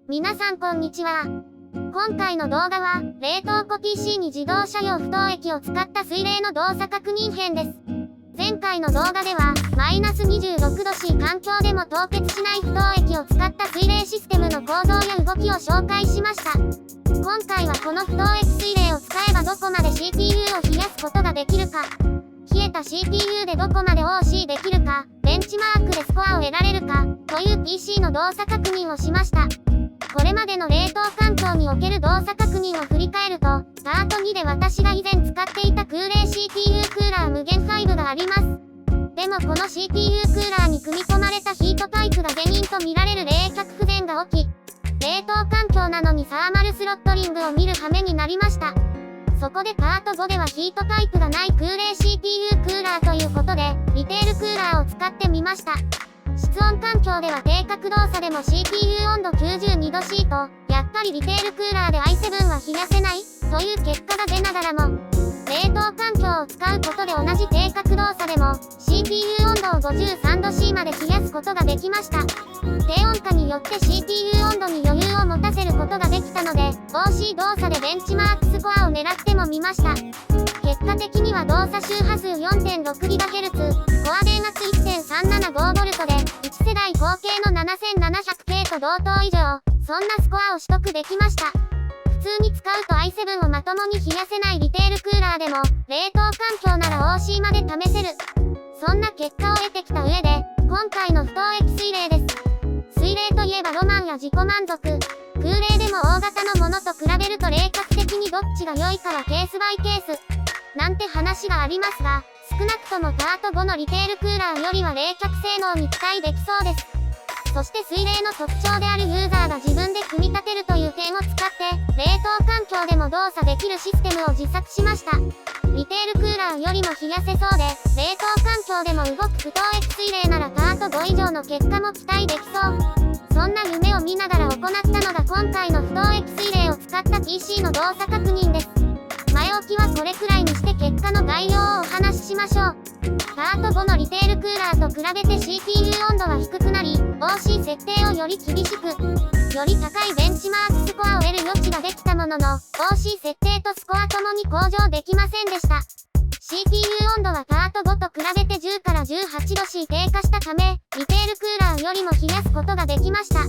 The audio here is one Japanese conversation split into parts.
皆さんこんにちは。今回の動画は、冷凍庫 PC に自動車用不凍液を使った水冷の動作確認編です。前回の動画では、マイナス26度 C 環境でも凍結しない不凍液を使った水冷システムの構造や動きを紹介しました。今回はこの不凍液水冷を使えばどこまで CPU を冷やすことができるか、冷えた CPU でどこまで OC できるか、ベンチマークでスコアを得られるか、という PC の動作確認をしました。これまでの冷凍環境における動作確認を振り返ると、パート2で私が以前使っていた空冷 CPU クーラー無限5があります。でもこの CPU クーラーに組み込まれたヒートパイプが原因と見られる冷却不全が起き、冷凍環境なのにサーマルスロットリングを見る羽目になりました。そこでパート5ではヒートパイプがない空冷 CPU クーラーということで、リテールクーラーを使ってみました。室温環境では低角動作でも CPU 温度92度 C と、やっぱりリテールクーラーで i7 は冷やせないという結果が出ながらも、冷凍環境を使うことで同じ低角動作でも CPU 温度を53度 C まで冷やすことができました。低温化によって CPU 温度に余裕を持たせることができたので、OC 動作でベンチマークスコアを狙ってもみました。結果的には動作周波数 4.6GHz、コア電圧 1.375V で、1世代合計の 7700K と同等以上、そんなスコアを取得できました。普通に使うと i7 をまともに冷やせないリテールクーラーでも、冷凍環境なら OC まで試せる。そんな結果を得てきた上で、今回の不凍液水冷です。水冷といえばロマンや自己満足。空冷でも大型のものと比べると冷却的にどっちが良いかはケースバイケース。なんて話がありますが、少なくともパート5のリテールクーラーよりは冷却性能に期待できそうです。そして水冷の特徴であるユーザーが自分で組み立てるという点を使って、冷凍環境でも動作できるシステムを自作しました。リテールクーラーよりも冷やせそうで、冷凍環境でも動く不凍液水冷ならパート5以上の結果も期待できそう。そんな夢を見ながら行ったのが今回の不凍液水冷を使った PC の動作確認です。前置きはこれくらいにして結果の概要をお話ししましょう。パート5のリテールクーラーと比べて CPU 温度は低くなり、OC 設定をより厳しく、より高いベンチマークスコアを得る余地ができたものの、OC 設定とスコアともに向上できませんでした。CPU 温度はパート5と比べて10から18度 C 低下したため、リテールクーラーよりも冷やすことができました。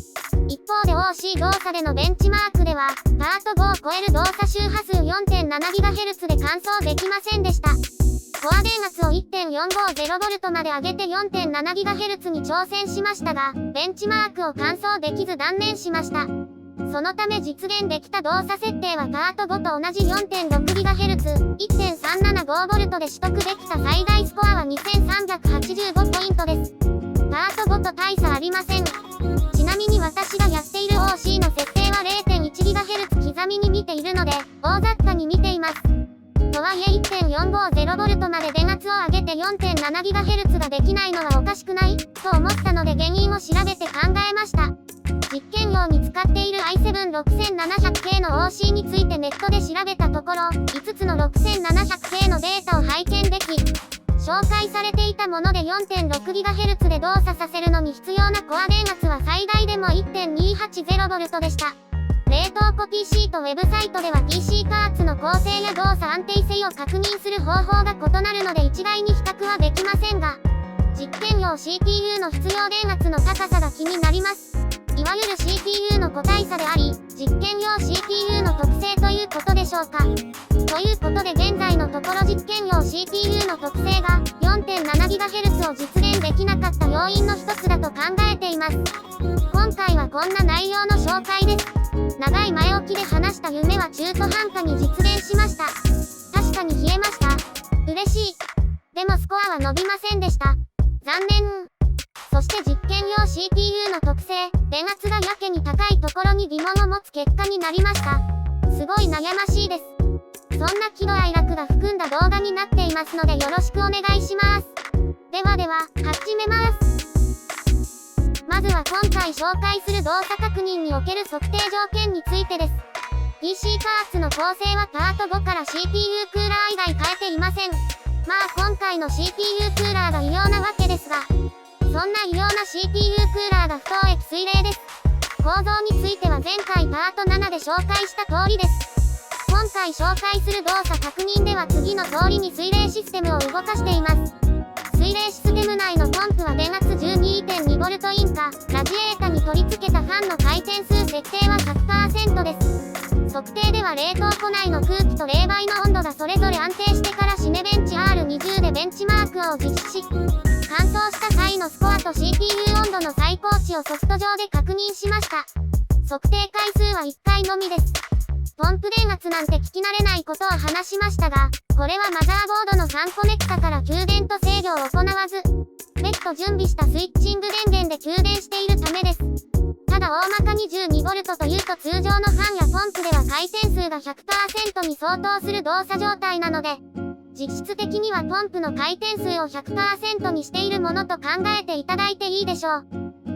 一方で OC 動作でのベンチマークでは、パート5を超える動作周波数 4.7GHz で完走できませんでした。コア電圧を 1.450V まで上げて 4.7GHz に挑戦しましたが、ベンチマークを完走できず断念しました。そのため実現できた動作設定はパート5と同じ 4.6GHz、1.375V で取得できた最大スコアは2385ポイントです。パート5と大差ありません。ちなみに私がやっている OC の設定は 0.1GHz 刻みに見ているので、大雑把に見ています。とはいえ 1.450V まで電圧を上げて 4.7GHz ができないのはおかしくないと思ったので原因を調べて考えました。実験用に使っている i7-6700K の OC についてネットで調べたところ、5つの 6700K のデータを拝見でき、紹介されていたもので 4.6GHz で動作させるのに必要なコア電圧は最大でも 1.280V でした。冷凍庫 PC とウェブサイトでは PC パーツの構成や動作安定性を確認する方法が異なるので一概に比較はできませんが、実験用 CPU の必要電圧の高さが気になります。いわゆる CPU の個体差であり、実験用 CPU の特性ということでしょうか。ということで現在のところ実験用 CPU の特性が 4.7GHz を実現できなかった要因の一つだと考えています。今回はこんな内容の紹介です。長い前置きで話した夢は中途半端に実現しました。確かに冷えました。嬉しい。でもスコアは伸びませんでした。残念。そして実験用 CPU の特性、電圧がやけに高いところに疑問を持つ結果になりました。すごい悩ましいです。そんな喜怒哀楽が含んだ動画になっていますのでよろしくお願いします。では始めます。まずは今回紹介する動作確認における測定条件についてです。PC パーツの構成はパート5から CPU クーラー以外変えていません。まあ今回の CPU クーラーが異様なわけですが、そんな異様な CPU クーラーが不凍液水冷です。構造については前回パート7で紹介した通りです。今回紹介する動作確認では次の通りに水冷システムを動かしています。水冷システム内のポンプは電圧 12.2V インカ、ラジエータに取り付けたファンの回転数設定は 100% です。測定では冷凍庫内の空気と冷媒の温度がそれぞれ安定してからシネベンチ R20 でベンチマークを実施し、乾燥した際のスコアと CPU 温度の最高値をソフト上で確認しました。測定回数は1回のみです。ポンプ電圧なんて聞き慣れないことを話しましたが、これはマザーボードの3コネクタから給電と制御を行わず、別途準備したスイッチング電源で給電しているためです。ただ大まかに 12V というと通常のファンやポンプでは回転数が 100% に相当する動作状態なので、実質的にはポンプの回転数を 100% にしているものと考えていただいていいでしょう。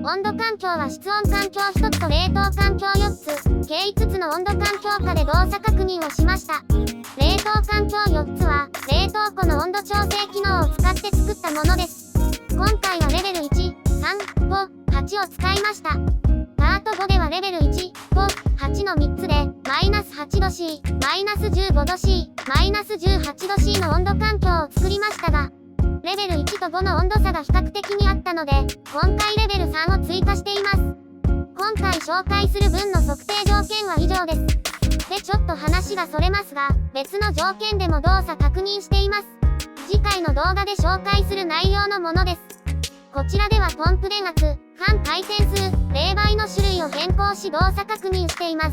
温度環境は室温環境1つと冷凍環境4つ、計5つの温度環境下で動作確認をしました。冷凍環境4つは、冷凍庫の温度調整機能を使って作ったものです。今回はレベル1、3、5、8を使いました。パート5ではレベル1、5、8の3つで、マイナス8度 C、マイナス15度 C、マイナス18度 C の温度環境を作りましたが、レベル1と5の温度差が比較的にあったので、今回レベル3を追加しています。今回紹介する分の測定条件は以上です。で、ちょっと話がそれますが、別の条件でも動作確認しています。次回の動画で紹介する内容のものです。こちらではポンプ電圧、ファン回転数、冷媒の種類を変更し動作確認しています。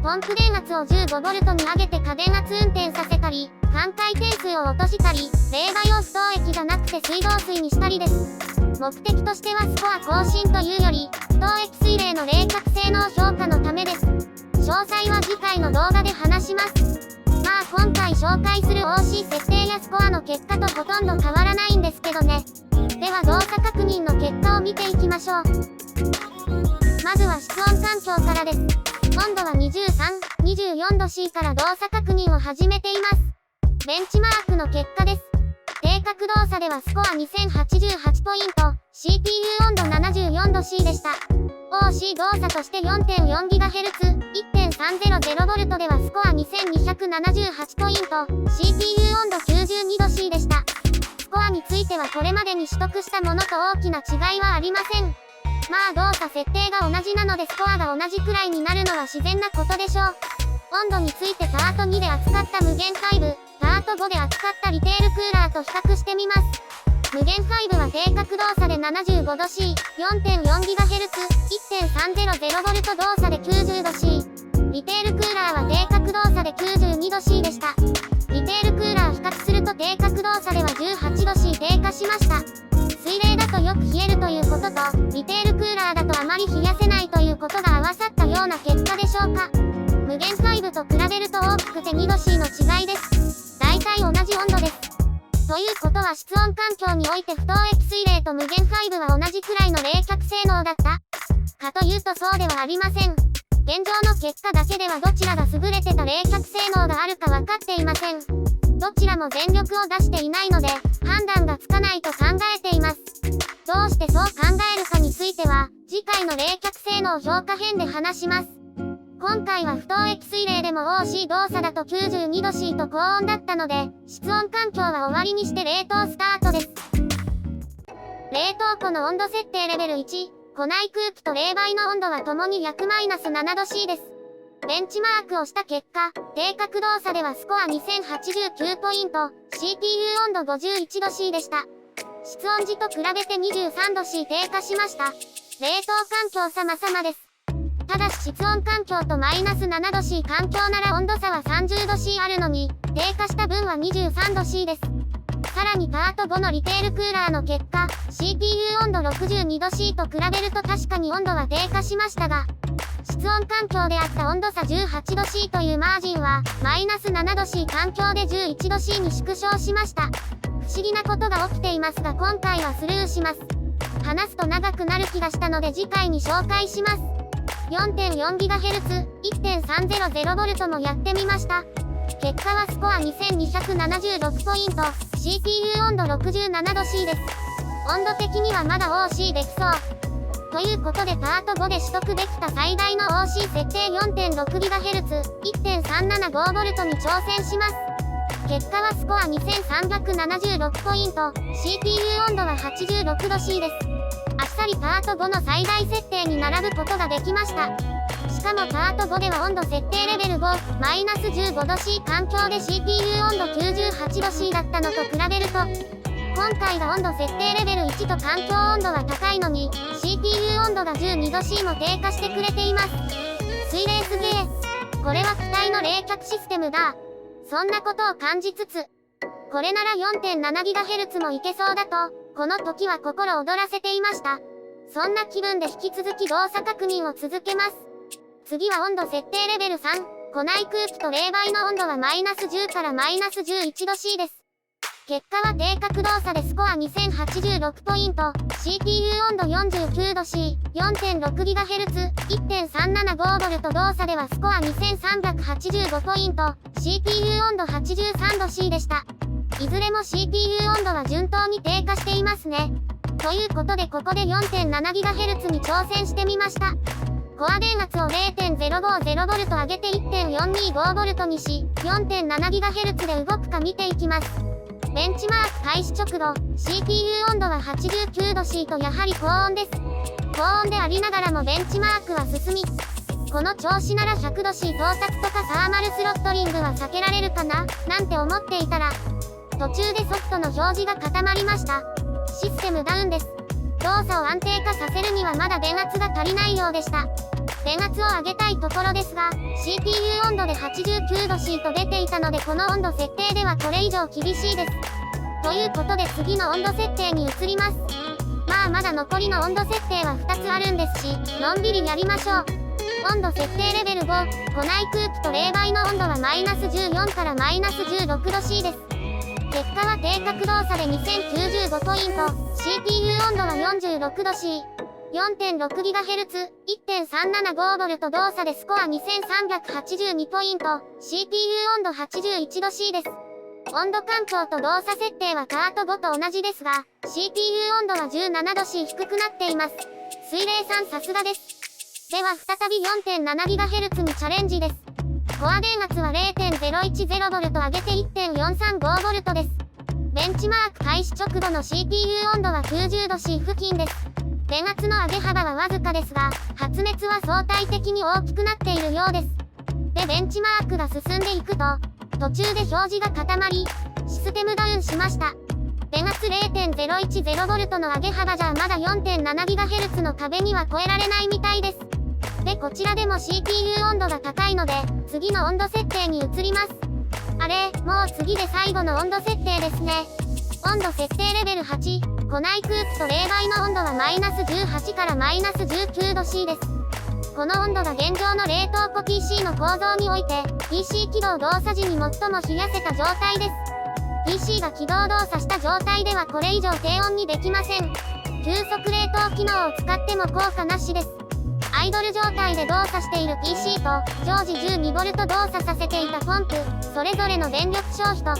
ポンプ電圧を 15V に上げて過電圧運転させたり、ファン回転数を落としたり、冷媒を不凍液がなくて水道水にしたりです。目的としてはスコア更新というより、不凍液水冷の冷却性能評価のためです。詳細は次回の動画で話します。まあ今回紹介する OC 設定やスコアの結果とほとんど変わらないんですけどね。では動作確認の結果を見ていきましょう。まずは室温環境からです。温度は23、24度 C から動作確認を始めています。ベンチマークの結果です。定格動作ではスコア2088ポイント、CPU 温度74度 C でした。OC 動作として 4.4GHz、1.300V ではスコア2278ポイント、CPU 温度92度 C でした。スコアについてはこれまでに取得したものと大きな違いはありません。まあ動作設定が同じなのでスコアが同じくらいになるのは自然なことでしょう。温度についてパート2で扱った無限5、パート5で扱ったリテールクーラーと比較してみます。無限5は定格動作で75度 C、4.4GHz、1.300V 動作で90度 C。リテールクーラーは定格動作で92度 C でした。リテールクーラー比較すると定格動作では18度 C 低下しました。水冷だとよく冷えるということと、リテールクーラーだとあまり冷やせないということが合わさったような結果でしょうか。無限5と比べると大きくて2度 C の違いです。大体同じ温度です。ということは室温環境において不凍液水冷と無限5は同じくらいの冷却性能だったかというとそうではありません。現状の結果だけではどちらが優れてた冷却性能があるか分かっていません。どちらも全力を出していないので、判断がつかないと考えています。どうしてそう考えるかについては、次回の冷却性能評価編で話します。今回は不凍液水冷でも OC 動作だと92度 C と高温だったので、室温環境は終わりにして冷凍スタートです。冷凍庫の温度設定レベル1、庫内空気と冷媒の温度はともに約マイナス7度 C です。ベンチマークをした結果、定格動作ではスコア2089ポイント、CPU 温度51度 C でした。室温時と比べて23度 C 低下しました。冷凍環境様々です。ただし室温環境とマイナス7度 C 環境なら温度差は30度 C あるのに、低下した分は23度 C です。さらにパート5のリテールクーラーの結果、CPU 温度62度 C と比べると確かに温度は低下しましたが、室温環境であった温度差18度 C というマージンは、マイナス7度 C 環境で11度 C に縮小しました。不思議なことが起きていますが今回はスルーします。話すと長くなる気がしたので次回に紹介します。4.4GHz、1.300V もやってみました。結果はスコア2276ポイント、CPU 温度67度 C です。温度的にはまだ OC できそう。ということでパート5で取得できた最大の OC 設定 4.6GHz、1.375V に挑戦します。結果はスコア2376ポイント、CPU 温度は86度 C です。あっさりパート5の最大設定に並ぶことができました。しかもパート5では温度設定レベル5、マイナス15度 C 環境で CPU 温度98度 C だったのと比べると、今回は温度設定レベル1と環境温度は高いのに、CPU 温度が12度 C も低下してくれています。水冷すげえ。これは機体の冷却システムだ。そんなことを感じつつ、これなら 4.7GHz もいけそうだと、この時は心躍らせていました。そんな気分で引き続き動作確認を続けます。次は温度設定レベル3、庫内空気と冷媒の温度はマイナス10からマイナス11度 C です。結果は低角動作でスコア2086ポイント、CPU 温度49度 C、4.6GHz、1.375V 動作ではスコア2385ポイント、CPU 温度83度 C でした。いずれも CPU 温度は順当に低下していますね。ということでここで 4.7GHz に挑戦してみました。コア電圧を 0.050V 上げて 1.425V にし、4.7GHz で動くか見ていきます。ベンチマーク開始直後、CPU 温度は89度 C とやはり高温です。高温でありながらもベンチマークは進み、この調子なら100度 C 到達とかサーマルスロットリングは避けられるかななんて思っていたら、途中でソフトの表示が固まりました。システムダウンです。動作を安定化させるにはまだ電圧が足りないようでした。電圧を上げたいところですが、CPU 温度で89度 C と出ていたのでこの温度設定ではこれ以上厳しいです。ということで次の温度設定に移ります。まだ残りの温度設定は2つあるんですし、のんびりやりましょう。温度設定レベル5、庫内空気と冷媒の温度はマイナス14からマイナス16度 C です。結果は低角動作で2095ポイント、CPU 温度は46度 C、4.6GHz、1.375V 動作でスコア2382ポイント、CPU 温度81度 C です。温度環境と動作設定はパート5と同じですが、CPU 温度は17度 C 低くなっています。水冷さんさすがです。では再び 4.7GHz にチャレンジです。コア電圧は 0.010V 上げて 1.435V です。ベンチマーク開始直後の CPU 温度は90度 C 付近です。電圧の上げ幅はわずかですが、発熱は相対的に大きくなっているようです。で、ベンチマークが進んでいくと、途中で表示が固まり、システムダウンしました。電圧 0.010V の上げ幅じゃまだ 4.7GHz の壁には超えられないみたいです。で、こちらでも CPU 温度が高いので、次の温度設定に移ります。あれ、もう次で最後の温度設定ですね。温度設定レベル8、庫内空気と冷媒の温度はマイナス18からマイナス19度 C です。この温度が現状の冷凍庫 PC の構造において、PC 起動動作時に最も冷やせた状態です。PC が起動動作した状態ではこれ以上低温にできません。急速冷凍機能を使っても効果なしです。アイドル状態で動作している PC と、常時 12V 動作させていたポンプ、それぞれの電力消費と、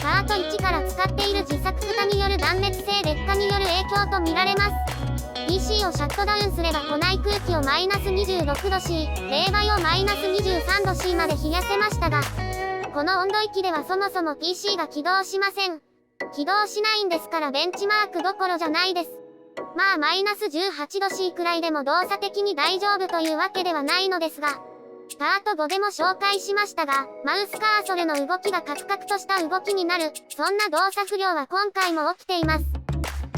パート1から使っている自作蓋による断熱性劣化による影響と見られます。PC をシャットダウンすれば庫内空気をマイナス26度 C、冷媒をマイナス23度 C まで冷やせましたが、この温度域ではそもそも PC が起動しません。起動しないんですからベンチマークどころじゃないです。マイナス18度 C くらいでも動作的に大丈夫というわけではないのですが、パート5でも紹介しましたが、マウスカーソルの動きがカクカクとした動きになる、そんな動作不良は今回も起きています。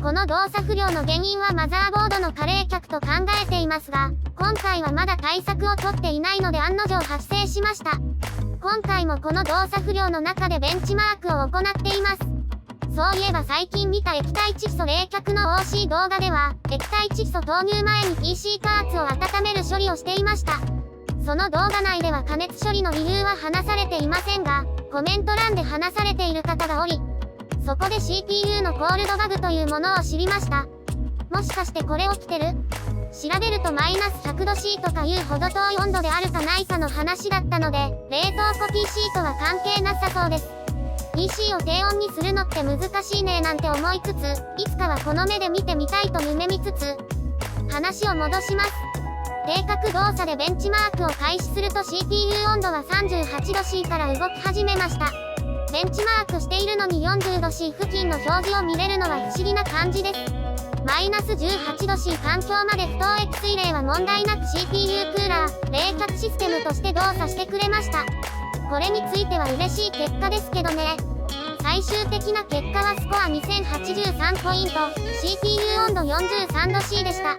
この動作不良の原因はマザーボードの過冷却と考えていますが、今回はまだ対策を取っていないので案の定発生しました。今回もこの動作不良の中でベンチマークを行っています。そういえば最近見た液体窒素冷却の OC 動画では、液体窒素投入前に PC パーツを温める処理をしていました。その動画内では加熱処理の理由は話されていませんが、コメント欄で話されている方がおり、そこで CPU のコールドバグというものを知りました。もしかしてこれ起きてる？調べるとマイナス100度 C とかいうほど遠い温度であるかないかの話だったので、冷凍庫 PC とは関係なさそうです。PC を低温にするのって難しいねなんて思いつつ、いつかはこの目で見てみたいと夢見つつ、話を戻します。定格動作でベンチマークを開始すると CPU 温度は 38°C から動き始めました。ベンチマークしているのに 40°C 付近の表示を見れるのは不思議な感じです。マイナス 18°C 環境まで不凍液水冷は問題なく CPU クーラー、冷却システムとして動作してくれました。これについては嬉しい結果ですけどね。最終的な結果はスコア2083ポイント、CPU 温度 43°C でした。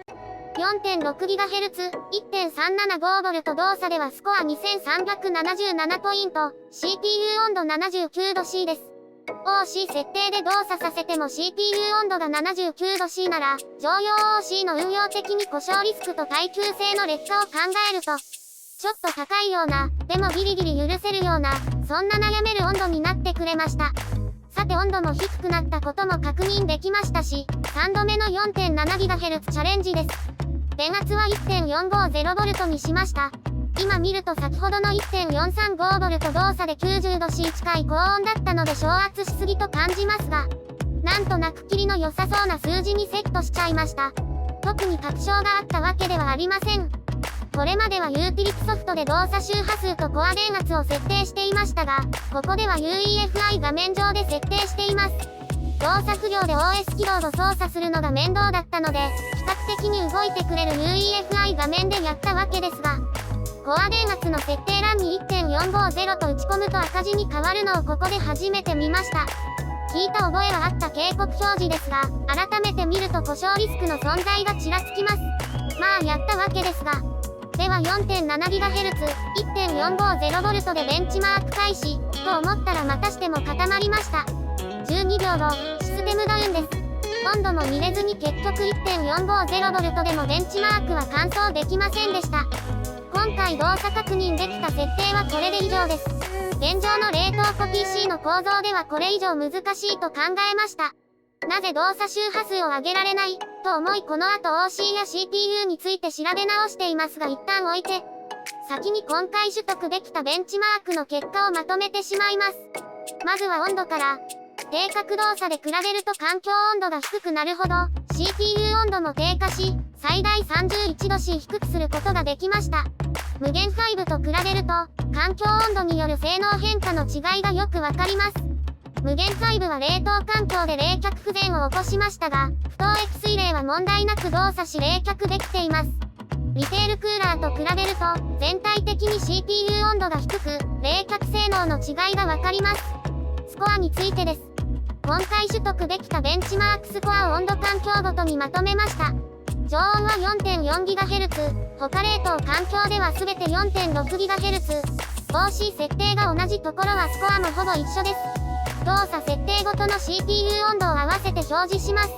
4.6GHz、1.375V 動作ではスコア2377ポイント、CPU 温度 79°C です。OC 設定で動作させても CPU 温度が 79°C なら、常用 OC の運用的に故障リスクと耐久性の劣化を考えると、ちょっと高いような、でもギリギリ許せるような、そんな悩める温度になってくれました。さて温度も低くなったことも確認できましたし、3度目の 4.7GHz チャレンジです。電圧は 1.450V にしました。今見ると先ほどの 1.435V 動作で 90°C 近い高温だったので昇圧しすぎと感じますが、なんとなくキリの良さそうな数字にセットしちゃいました。特に確証があったわけではありません。これまではユーティリティソフトで動作周波数とコア電圧を設定していましたが、ここでは UEFI 画面上で設定しています。動作不良で OS 起動を操作するのが面倒だったので、比較的に動いてくれる UEFI 画面でやったわけですが、コア電圧の設定欄に 1.450 と打ち込むと赤字に変わるのをここで初めて見ました。聞いた覚えはあった警告表示ですが、改めて見ると故障リスクの存在がちらつきます。まあやったわけですが。では 4.7GHz、1.450V でベンチマーク開始、と思ったらまたしても固まりました。12秒後、システムダウンです。温度も見れずに結局 1.450V でもベンチマークは完走できませんでした。今回動作確認できた設定はこれで以上です。現状の冷凍庫 PC の構造ではこれ以上難しいと考えました。なぜ動作周波数を上げられないと思いこの後 OC や CPU について調べ直していますが一旦置いて、先に今回取得できたベンチマークの結果をまとめてしまいます。まずは温度から。定格動作で比べると環境温度が低くなるほど、CPU 温度も低下し、最大 31°C 低くすることができました。無限5と比べると、環境温度による性能変化の違いがよくわかります。無限5は冷凍環境で冷却不全を起こしましたが、不凍液水冷は問題なく動作し冷却できています。リテールクーラーと比べると、全体的に CPU 温度が低く、冷却性能の違いがわかります。スコアについてです。今回取得できたベンチマークスコアを温度環境ごとにまとめました。常温は 4.4GHz、他冷凍環境では全て 4.6GHz、OC 設定が同じところはスコアもほぼ一緒です。動作設定ごとの CPU 温度を合わせて表示します。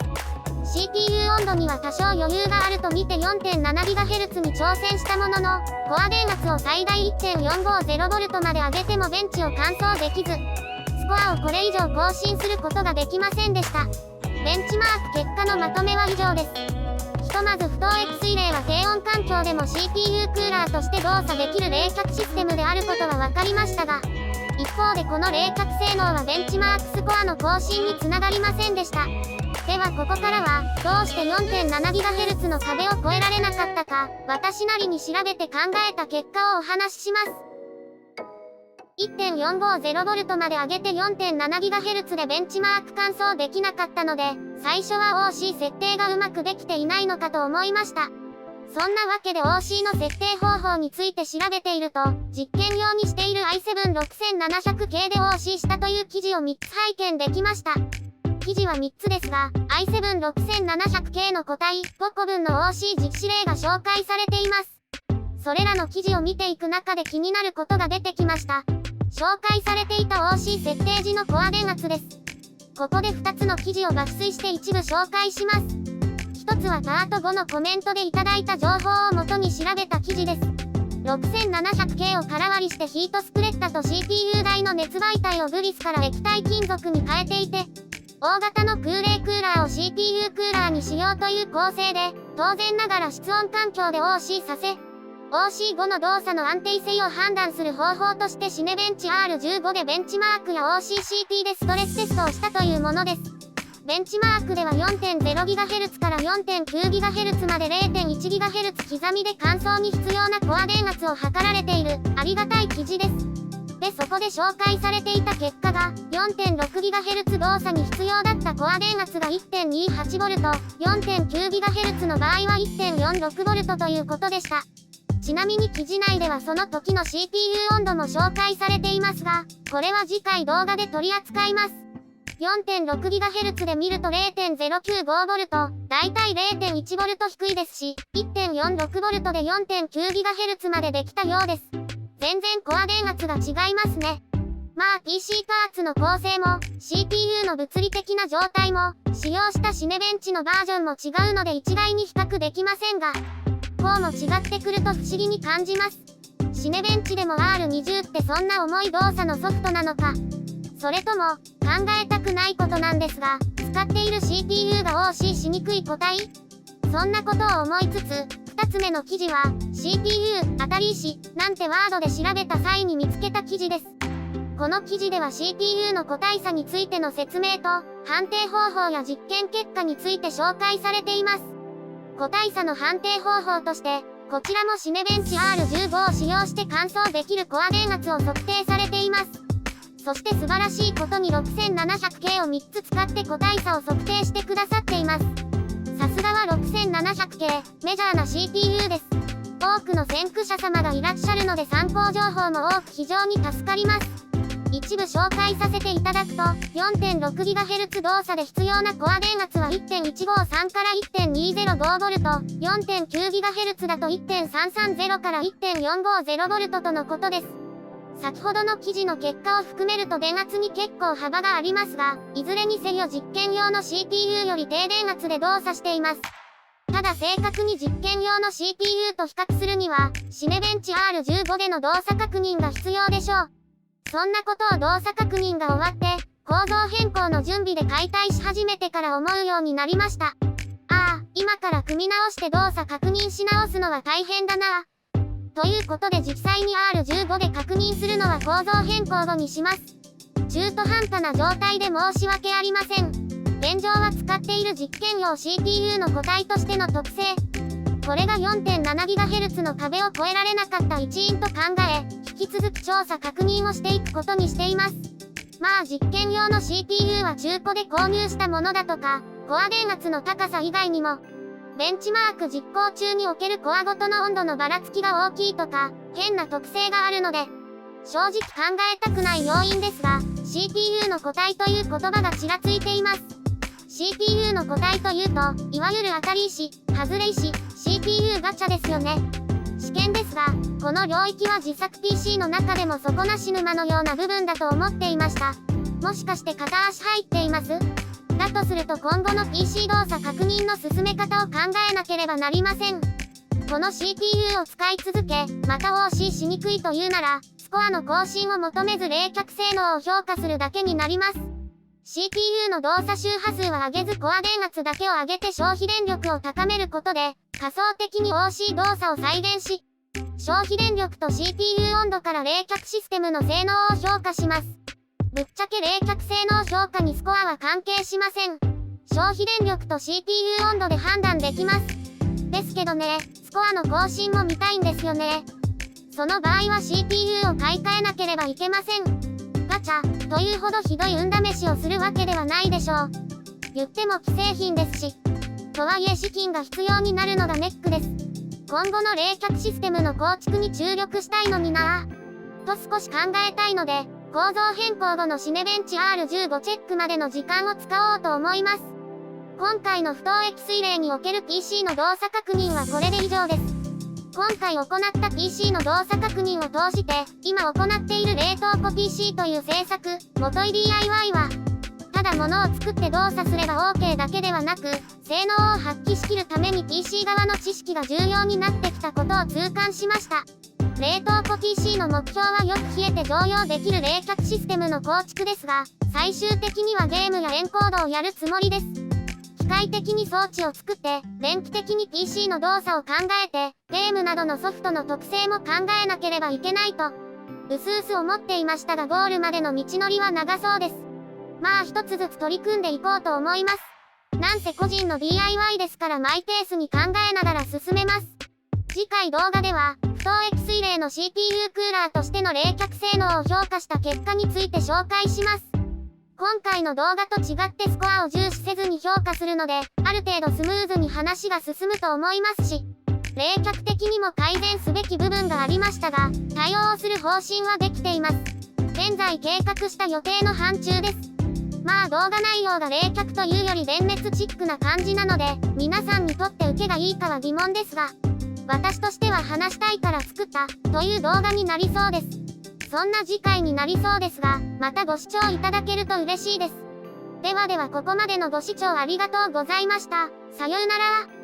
CPU 温度には多少余裕があると見て 4.7GHz に挑戦したものの、コア電圧を最大 1.450V まで上げてもベンチを完走できず、スコアをこれ以上更新することができませんでした。ベンチマーク結果のまとめは以上です。ひとまず不凍液水冷は低温環境でも CPU クーラーとして動作できる冷却システムであることは分かりましたが、一方でこの冷却性能はベンチマークスコアの更新につながりませんでした。ではここからは、どうして 4.7GHz の壁を越えられなかったか、私なりに調べて考えた結果をお話しします。1.450V まで上げて 4.7GHz でベンチマーク完走できなかったので、最初は OC 設定がうまくできていないのかと思いました。そんなわけで OC の設定方法について調べていると、実験用にしている i7-6700 系で OC したという記事を3つ拝見できました。記事は3つですが、i7-6700 系の個体5個分の OC 実施例が紹介されています。それらの記事を見ていく中で気になることが出てきました。紹介されていた OC 設定時のコア電圧です。ここで2つの記事を抜粋して一部紹介します。1つはパート5のコメントでいただいた情報をもとに調べた記事です。6700系を空割りしてヒートスプレッダと CPU 台の熱媒体をグリスから液体金属に変えていて、大型の空冷クーラーを CPU クーラーにしようという構成で、当然ながら室温環境で OC させ、OC5 の動作の安定性を判断する方法としてシネベンチ R15 でベンチマークや OCCT でストレステストをしたというものです。ベンチマークでは 4.0GHz から 4.9GHz まで 0.1GHz 刻みで乾燥に必要なコア電圧を測られている、ありがたい記事です。で、そこで紹介されていた結果が、4.6GHz 動作に必要だったコア電圧が 1.28V、4.9GHz の場合は 1.46V ということでした。ちなみに記事内ではその時の CPU 温度も紹介されていますが、これは次回動画で取り扱います。4.6GHz で見ると 0.095V、だいたい 0.1V 低いですし、1.46V で 4.9GHz までできたようです。全然コア電圧が違いますね。まあ PC パーツの構成も、CPU の物理的な状態も、使用したシネベンチのバージョンも違うので一概に比較できませんが、こうも違ってくると不思議に感じます。シネベンチでも R20 ってそんな重い動作のソフトなのか。それとも、考えたくないことなんですが、使っている CPU が OC しにくい個体？そんなことを思いつつ、2つ目の記事は、CPU、当たり石、なんてワードで調べた際に見つけた記事です。この記事では CPU の個体差についての説明と、判定方法や実験結果について紹介されています。個体差の判定方法として、こちらもシネベンチ R15 を使用して乾燥できるコア電圧を測定されています。そして素晴らしいことに 6700K を3つ使って個体差を測定してくださっています。さすがは 6700K、メジャーな CPU です。多くの先駆者様がいらっしゃるので参考情報も多く非常に助かります。一部紹介させていただくと、4.6GHz 動作で必要なコア電圧は 1.153 から 1.205V、4.9GHz だと 1.330 から 1.450V とのことです。先ほどの記事の結果を含めると電圧に結構幅がありますが、いずれにせよ実験用の CPU より低電圧で動作しています。ただ正確に実験用の CPU と比較するには、シネベンチ R15 での動作確認が必要でしょう。そんなことを動作確認が終わって、構造変更の準備で解体し始めてから思うようになりました。今から組み直して動作確認し直すのは大変だな。ということで実際に R15 で確認するのは構造変更後にします。中途半端な状態で申し訳ありません。現状は使っている実験用 CPU の個体としての特性。これが 4.7GHz の壁を越えられなかった一因と考え、引き続き調査確認をしていくことにしています。まあ実験用の CPU は中古で購入したものだとか、コア電圧の高さ以外にも、ベンチマーク実行中におけるコアごとの温度のばらつきが大きいとか、変な特性があるので、正直考えたくない要因ですが、CPU の個体という言葉がちらついています。CPU の個体というと、いわゆる当たり石、外れ石、CPU ガチャですよね。試験ですが、この領域は自作 PC の中でも底なし沼のような部分だと思っていました。もしかして片足入っています？だとすると今後の PC 動作確認の進め方を考えなければなりません。この CPU を使い続け、また OC しにくいというなら、スコアの更新を求めず冷却性能を評価するだけになります。CPU の動作周波数は上げずコア電圧だけを上げて消費電力を高めることで、仮想的に OC 動作を再現し、消費電力と CPU 温度から冷却システムの性能を評価します。ぶっちゃけ冷却性能評価にスコアは関係しません。消費電力と CPU 温度で判断できます。ですけどね、スコアの更新も見たいんですよね。その場合は CPU を買い替えなければいけません。ガチャ、というほどひどい運試しをするわけではないでしょう。言っても既製品ですし。とはいえ資金が必要になるのがネックです。今後の冷却システムの構築に注力したいのになぁ。と少し考えたいので、構造変更後のシネベンチ R15 チェックまでの時間を使おうと思います。今回の不等液水冷における PC の動作確認はこれで以上です。今回行った PC の動作確認を通して、今行っている冷凍庫 PC という制作、元い DIY は、ただ物を作って動作すれば OK だけではなく、性能を発揮しきるために PC 側の知識が重要になってきたことを痛感しました。冷凍庫 PC の目標はよく冷えて常用できる冷却システムの構築ですが、最終的にはゲームやエンコードをやるつもりです。機械的に装置を作って、電気的に PC の動作を考えて、ゲームなどのソフトの特性も考えなければいけないと、うすうす思っていましたがゴールまでの道のりは長そうです。まあ一つずつ取り組んでいこうと思います。なんせ個人の DIY ですからマイペースに考えながら進めます。次回動画では、不凍液水冷の CPU クーラーとしての冷却性能を評価した結果について紹介します。今回の動画と違ってスコアを重視せずに評価するので、ある程度スムーズに話が進むと思いますし、冷却的にも改善すべき部分がありましたが、対応する方針はできています。現在計画した予定の範疇です。まあ動画内容が冷却というより電熱チックな感じなので、皆さんにとって受けがいいかは疑問ですが、私としては話したいから作ったという動画になりそうです。そんな次回になりそうですが、またご視聴いただけると嬉しいです。ではではここまでのご視聴ありがとうございました。さようなら。